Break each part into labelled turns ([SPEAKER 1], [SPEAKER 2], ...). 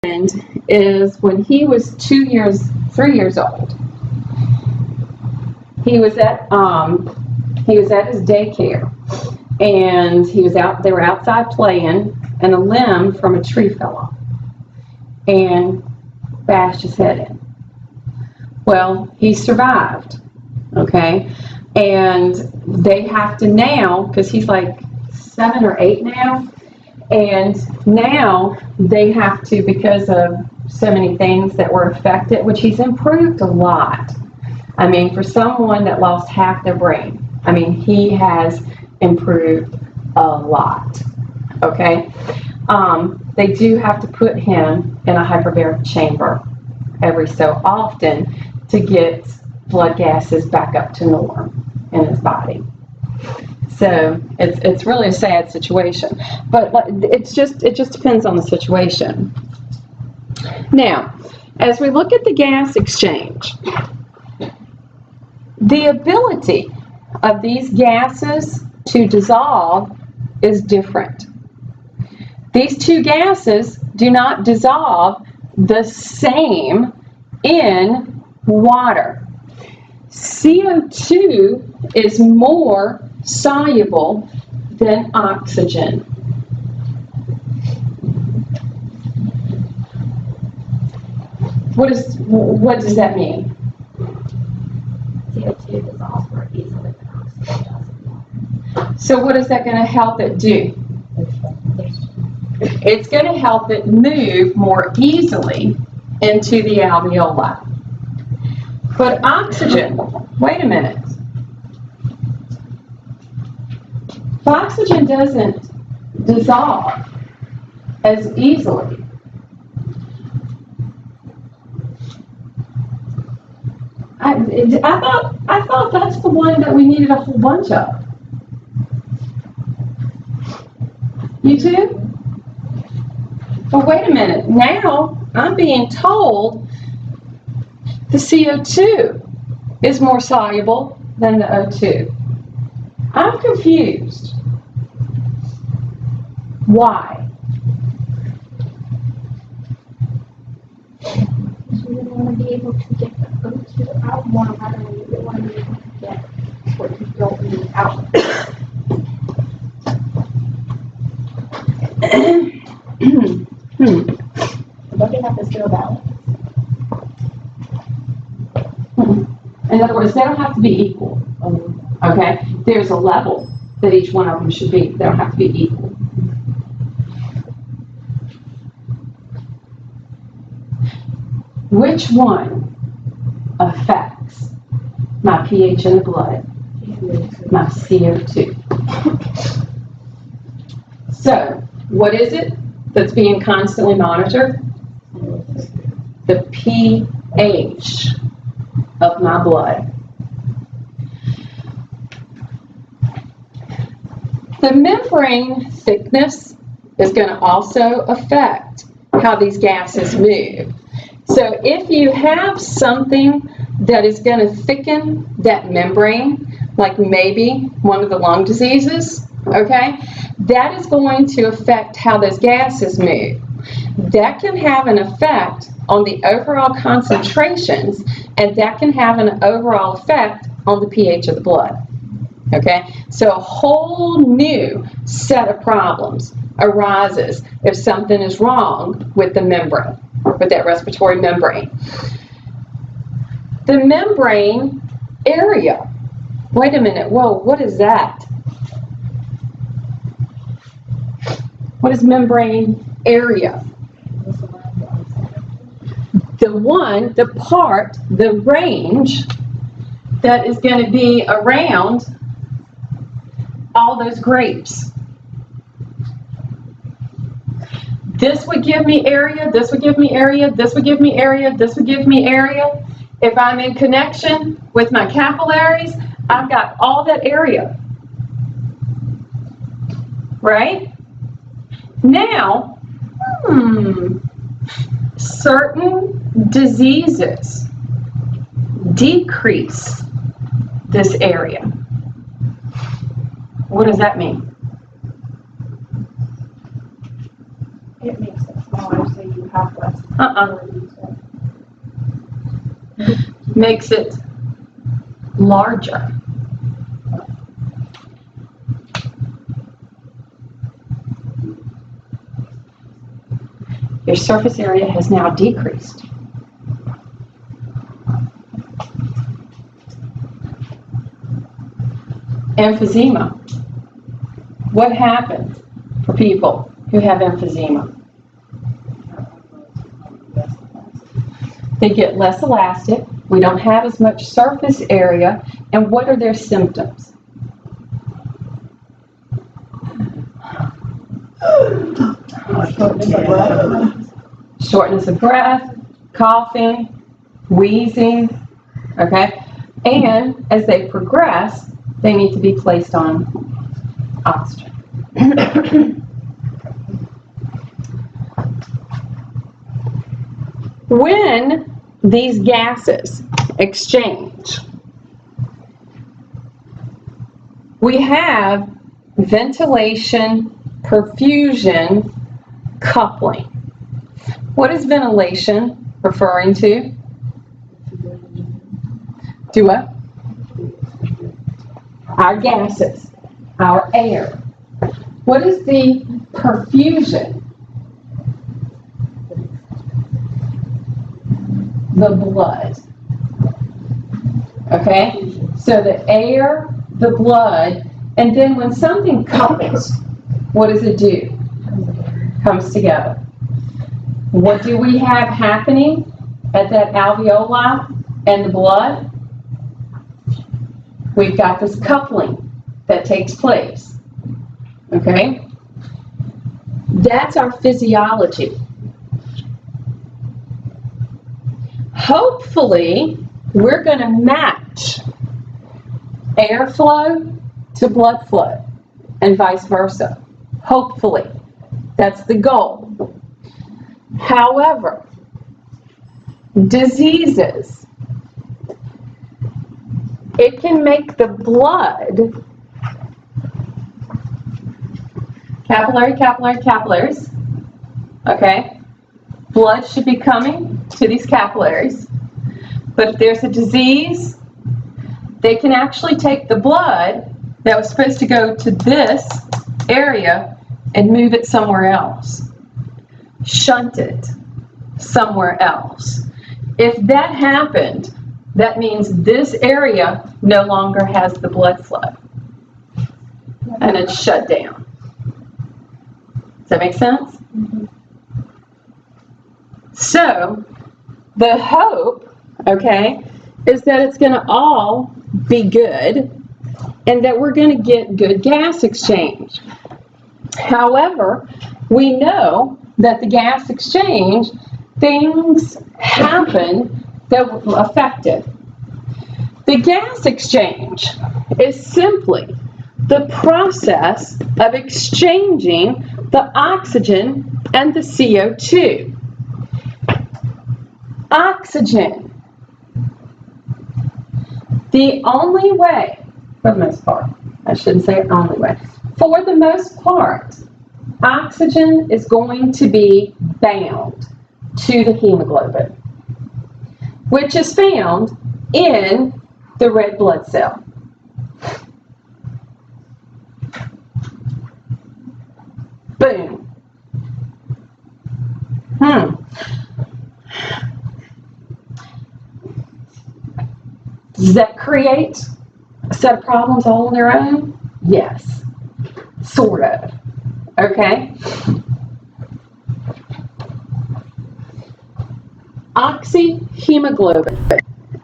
[SPEAKER 1] Is when he was 3 years old. He was at his daycare, and they were outside playing, and a limb from a tree fell off and bashed his head in. Well, he survived, okay? And they have to now, because he's like 7 or 8 now, and now they have to, because of so many things that were affected, which he's improved a lot. I mean, for someone that lost half their brain, I mean, he has improved a lot, okay? They do have to put him in a hyperbaric chamber every so often to get blood gases back up to norm in his body. So it's really a sad situation, but it just depends on the situation. Now, as we look at the gas exchange, the ability of these gases to dissolve is different. These two gases do not dissolve the same in water. CO2 is more soluble than oxygen. What does that mean?
[SPEAKER 2] CO2 dissolves more easily than oxygen does.
[SPEAKER 1] So what is that going to help it do? It's going to help it move more easily into the alveoli. But oxygen, wait a minute. Oxygen doesn't dissolve as easily. I thought that's the one that we needed a whole bunch of. You too? But wait a minute. Now I'm being told the CO2 is more soluble than the O2. I'm confused. Why?
[SPEAKER 2] Because we would want to be able to get the O2 out more readily. We want to be able to get what you don't need out. Don't they have to still balance?
[SPEAKER 1] In other words, they don't have to be equal. Okay? There's a level that each one of them should be. They don't have to be equal. Which one affects my pH in the blood? My CO2. So, what is it that's being constantly monitored? The pH of my blood. The membrane thickness is going to also affect how these gases move. So if you have something that is going to thicken that membrane, like maybe one of the lung diseases, okay, that is going to affect how those gases move. That can have an effect on the overall concentrations, and that can have an overall effect on the pH of the blood. Okay, so a whole new set of problems arises if something is wrong with the membrane, with that respiratory membrane. The membrane area. Wait a minute, whoa, what is that? What is membrane area? The range that is going to be around all those grapes. This would give me area, this would give me area, this would give me area, this would give me area. If I'm in connection with my capillaries, I've got all that area. Right? Now, certain diseases decrease this area. What does that mean?
[SPEAKER 2] It makes it smaller so you have less
[SPEAKER 1] Makes it larger. Your surface area has now decreased. Emphysema. What happens for people who have emphysema? They get less elastic. We don't have as much surface area. And what are their symptoms? Shortness of breath, coughing, wheezing, okay? And as they progress, they need to be placed on oxygen. When these gases exchange, we have ventilation perfusion coupling. What is ventilation referring to? Do what? Our gases, our air. What is the perfusion? The blood. Okay? So the air, the blood, and then when something couples, what does it do? Comes together. What do we have happening at that alveoli and the blood? We've got this coupling that takes place. Okay? That's our physiology. Hopefully, we're going to match airflow to blood flow and vice versa. Hopefully. That's the goal. However, diseases, it can make the blood capillaries. Okay? Blood should be coming to these capillaries. But if there's a disease, they can actually take the blood that was supposed to go to this area and move it somewhere else. Shunt it somewhere else. If that happened, that means this area no longer has the blood flow. And it's shut down. Does that make sense? Mm-hmm. So, the hope, okay, is that it's going to all be good and that we're going to get good gas exchange. However, we know that the gas exchange, things happen that will affect it. The gas exchange is simply the process of exchanging the oxygen and the CO2. Oxygen. The only way, for the most part, I shouldn't say only way, for the most part, oxygen is going to be bound to the hemoglobin, which is found in the red blood cell. Boom. Does that create a set of problems all on their own? Yes, sort of. Okay? Oxyhemoglobin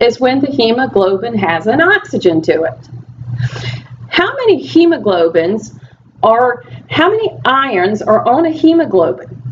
[SPEAKER 1] is when the hemoglobin has an oxygen to it. How many hemoglobins are, how many ions are on a hemoglobin?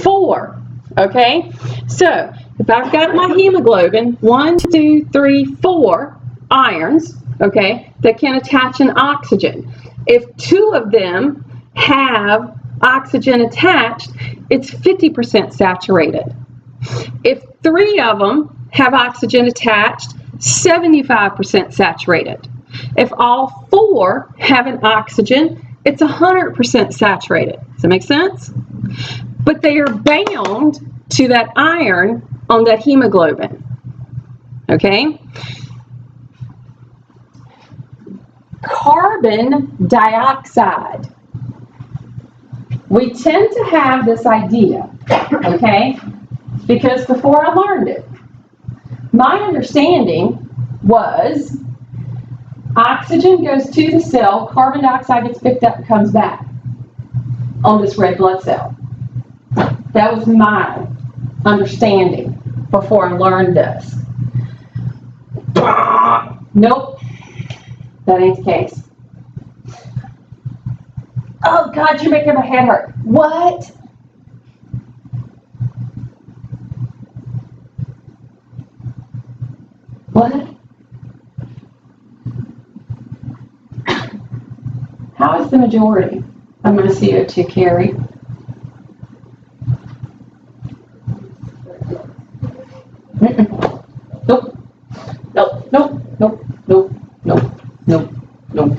[SPEAKER 1] 4. Okay? So, if I've got my hemoglobin, 1, 2, 3, 4 irons, okay, that can attach an oxygen. If 2 of them have oxygen attached, it's 50% saturated. If 3 of them have oxygen attached, 75% saturated. If all 4 have an oxygen, it's 100% saturated. Does that make sense? but they are bound to that iron on that hemoglobin, okay? Carbon dioxide. We tend to have this idea, okay, because before I learned it, my understanding was oxygen goes to the cell, carbon dioxide gets picked up and comes back on this red blood cell. That was my understanding before I learned this. Nope, that ain't the case. Oh God, you're making my head hurt. What? What? How is the majority of my CO2 carried? Nope. Nope. Nope. Nope. Nope. Nope. Nope. Nope. Nope.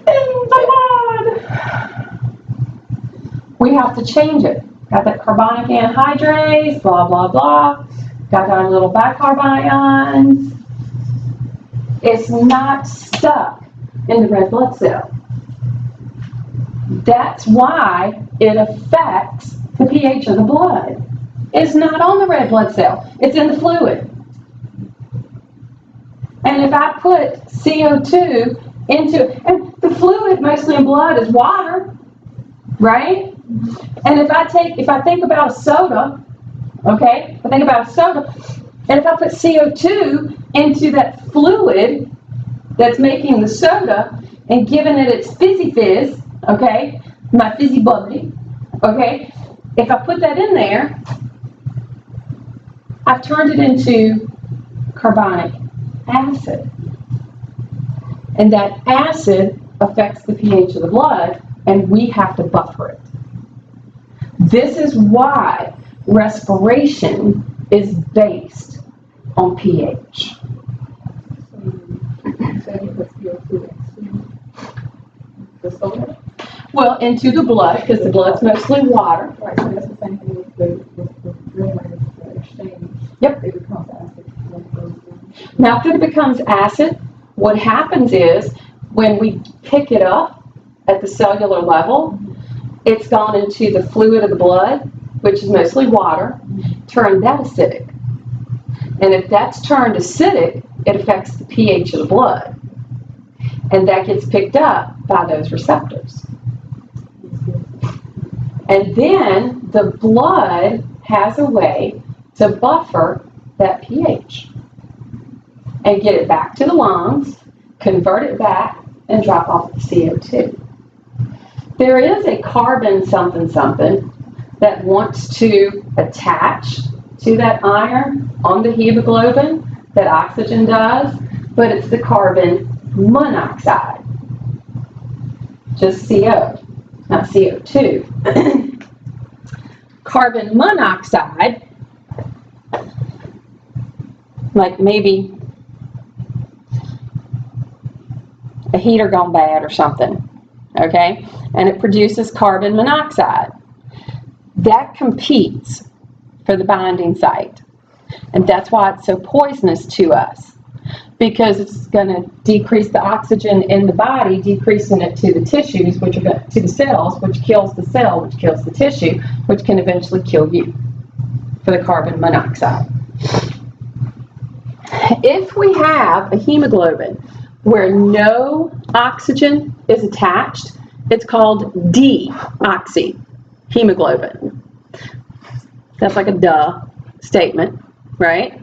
[SPEAKER 1] In the blood. We have to change it. Got that carbonic anhydrase, blah, blah, blah. Got our little bicarbonate ions. It's not stuck in the red blood cell. That's why it affects the pH of the blood. It's not on the red blood cell. It's in the fluid. And if I put CO2 into, and the fluid mostly in blood is water, right? And if I think about a soda, okay, and if I put CO2 into that fluid that's making the soda and giving it its fizzy fizz, okay, my fizzy bubbly, okay, if I put that in there, I've turned it into carbonic acid. And that acid affects the pH of the blood, and we have to buffer it. This is why respiration is based on pH. Well, into the blood, because the blood's mostly water.
[SPEAKER 2] Right, so that's the same thing with the red exchange.
[SPEAKER 1] Yep.
[SPEAKER 2] It becomes acid.
[SPEAKER 1] Now, after it becomes acid, what happens is when we pick it up at the cellular level, it's gone into the fluid of the blood, which is mostly water, turned that acidic. And if that's turned acidic, it affects the pH of the blood. And that gets picked up by those receptors. And then the blood has a way to buffer that pH and get it back to the lungs, convert it back, and drop off the CO2. There is a carbon something something that wants to attach to that iron on the hemoglobin that oxygen does, but it's the carbon monoxide. Just CO, not CO2. Carbon monoxide, like maybe a heater gone bad or something, okay? And it produces carbon monoxide. That competes for the binding site. And that's why it's so poisonous to us, because it's going to decrease the oxygen in the body, decreasing it to the tissues, which are to the cells, which kills the cell, which kills the tissue, which can eventually kill you for the carbon monoxide. If we have a hemoglobin where no oxygen is attached, it's called deoxyhemoglobin. That's like a duh statement, right?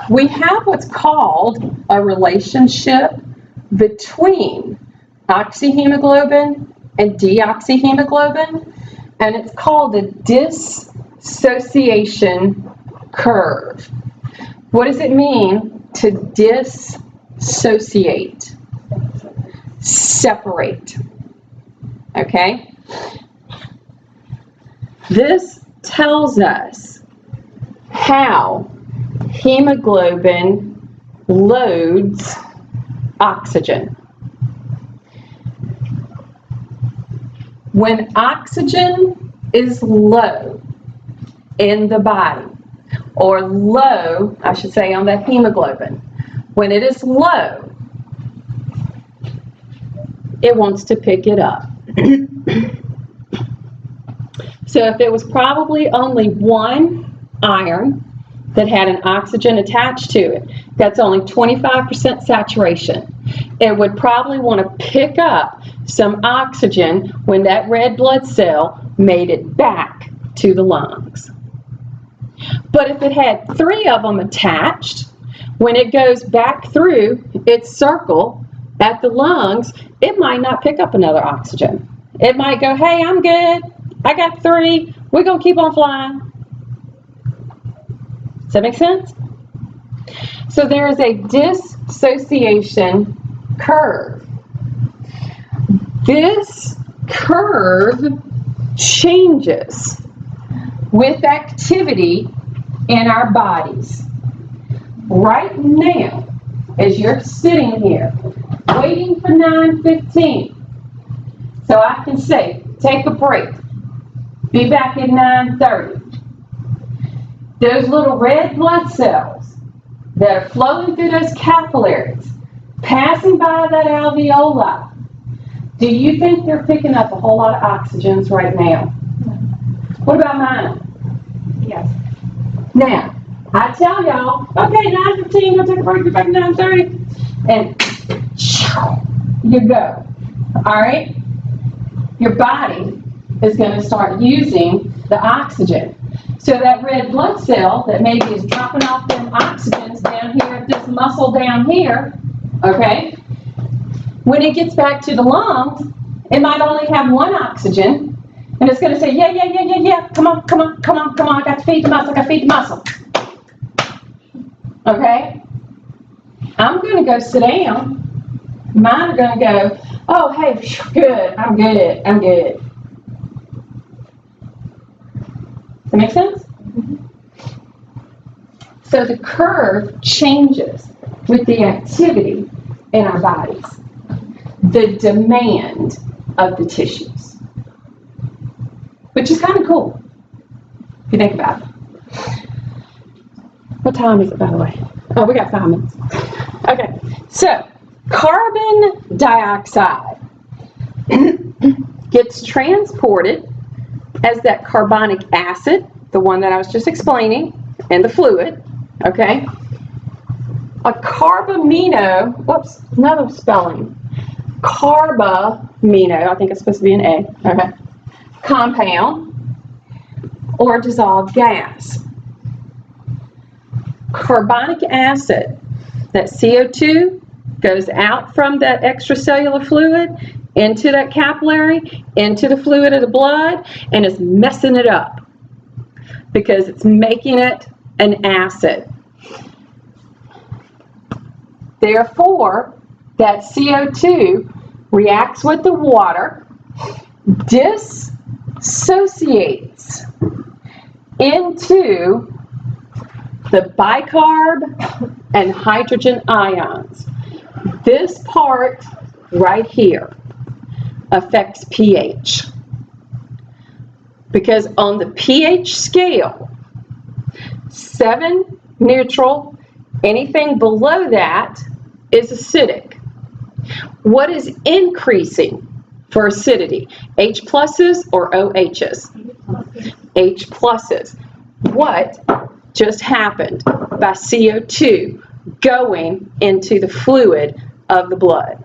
[SPEAKER 1] We have what's called a relationship between oxyhemoglobin and deoxyhemoglobin, and it's called a dissociation curve. What does it mean to dissociate? Separate. Okay? This tells us how hemoglobin loads oxygen. When oxygen is low in the body, or low, I should say, on that hemoglobin, when it is low, it wants to pick it up. So if it was probably only one iron that had an oxygen attached to it, that's only 25% saturation. It would probably want to pick up some oxygen when that red blood cell made it back to the lungs. But if it had 3 of them attached, when it goes back through its circle at the lungs, it might not pick up another oxygen. It might go, hey, I'm good. I got 3. We're going to keep on flying. Does that make sense? So there is a dissociation curve. This curve changes with activity in our bodies. Right now, as you're sitting here, waiting for 9:15, so I can say, take a break, be back at 9:30. Those little red blood cells that are flowing through those capillaries, passing by that alveoli, do you think they're picking up a whole lot of oxygens right now? What about mine?
[SPEAKER 2] Yes.
[SPEAKER 1] Now, I tell y'all, okay, 9:15, go take a break, be back at 9:30, and you go. All right? Your body is going to start using the oxygen. So that red blood cell that maybe is dropping off them oxygens down here at this muscle down here, okay? When it gets back to the lungs, it might only have 1 oxygen, and it's going to say, yeah, come on, I got to feed the muscle, Okay? I'm going to go sit down. Mine are going to go, oh, hey, good, I'm good. Does that make sense? So the curve changes with the activity in our bodies, the demand of the tissues, which is kind of cool, if you think about it. What time is it, by the way? Oh, we got 5 minutes. Okay, so carbon dioxide gets transported as that carbonic acid, the one that I was just explaining, and the fluid, okay? A carbamino, whoops, another spelling. Carbamino, I think it's supposed to be an A, okay? Compound or dissolved gas. Carbonic acid, that CO2 goes out from that extracellular fluid into that capillary, into the fluid of the blood, and is messing it up because it's making it an acid. Therefore, that CO2 reacts with the water, dissociates into the bicarb and hydrogen ions. This part right here affects pH. Because on the pH scale, 7 neutral, anything below that is acidic. What is increasing for acidity? H pluses or OHs? H pluses. What just happened by CO2 going into the fluid of the blood?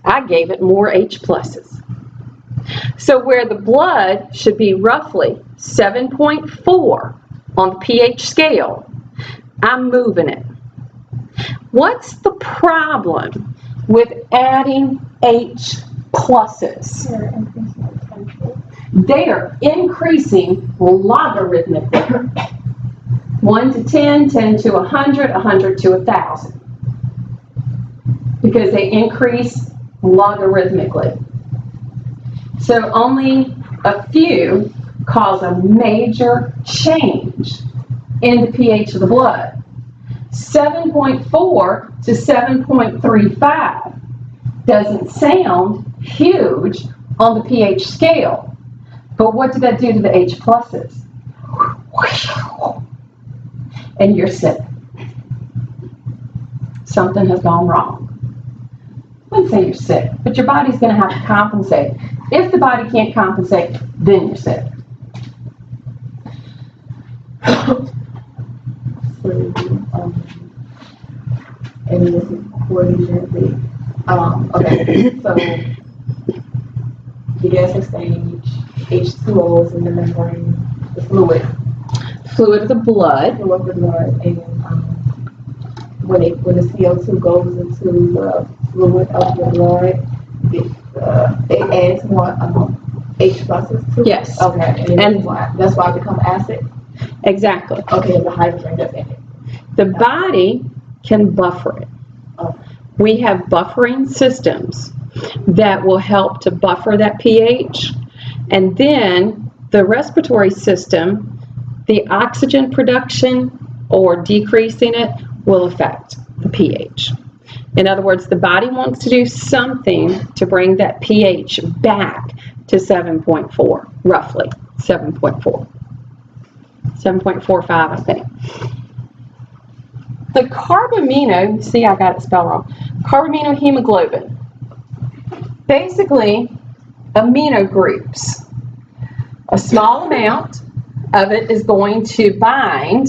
[SPEAKER 1] I gave it more H pluses. So where the blood should be roughly 7.4 on the pH scale, I'm moving it. What's the problem with adding H pluses? They are increasing logarithmically. 1 to 10, 10 to 100, 100 to 1,000. Because they increase logarithmically. So only a few cause a major change in the pH of the blood. 7.4 to 7.35 doesn't sound huge on the pH scale, but what did that do to the H pluses? And you're sick. Something has gone wrong. I wouldn't say you're sick, but your body's going to have to compensate. If the body can't compensate, then you're sick.
[SPEAKER 3] And this is coordinated. Okay, so the gas exchange, H2Os in the membrane, the fluid
[SPEAKER 1] Fluid of the blood.
[SPEAKER 3] of the blood, and when the CO2 goes into the fluid of the blood, it adds more H pluses to it.
[SPEAKER 1] Yes.
[SPEAKER 3] Okay, and that's why it becomes acid.
[SPEAKER 1] Exactly.
[SPEAKER 3] Okay, the hydrogen that's in it.
[SPEAKER 1] The body can buffer it.
[SPEAKER 3] Okay.
[SPEAKER 1] We have buffering systems that will help to buffer that pH, and then the respiratory system, the oxygen production or decreasing it will affect the pH. In other words, the body wants to do something to bring that pH back to 7.4, roughly 7.4. 7.45, I think. The carbamino, see I got it spelled wrong, carbaminohemoglobin, basically amino groups. A small amount of it is going to bind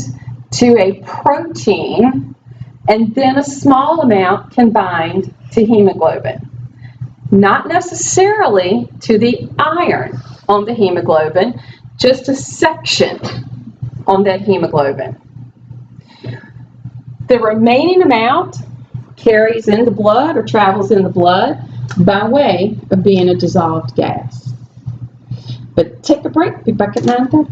[SPEAKER 1] to a protein, and then a small amount can bind to hemoglobin. Not necessarily to the iron on the hemoglobin, just a section on that hemoglobin. The remaining amount carries in the blood or travels in the blood by way of being a dissolved gas. But take a break, be back at 9:30.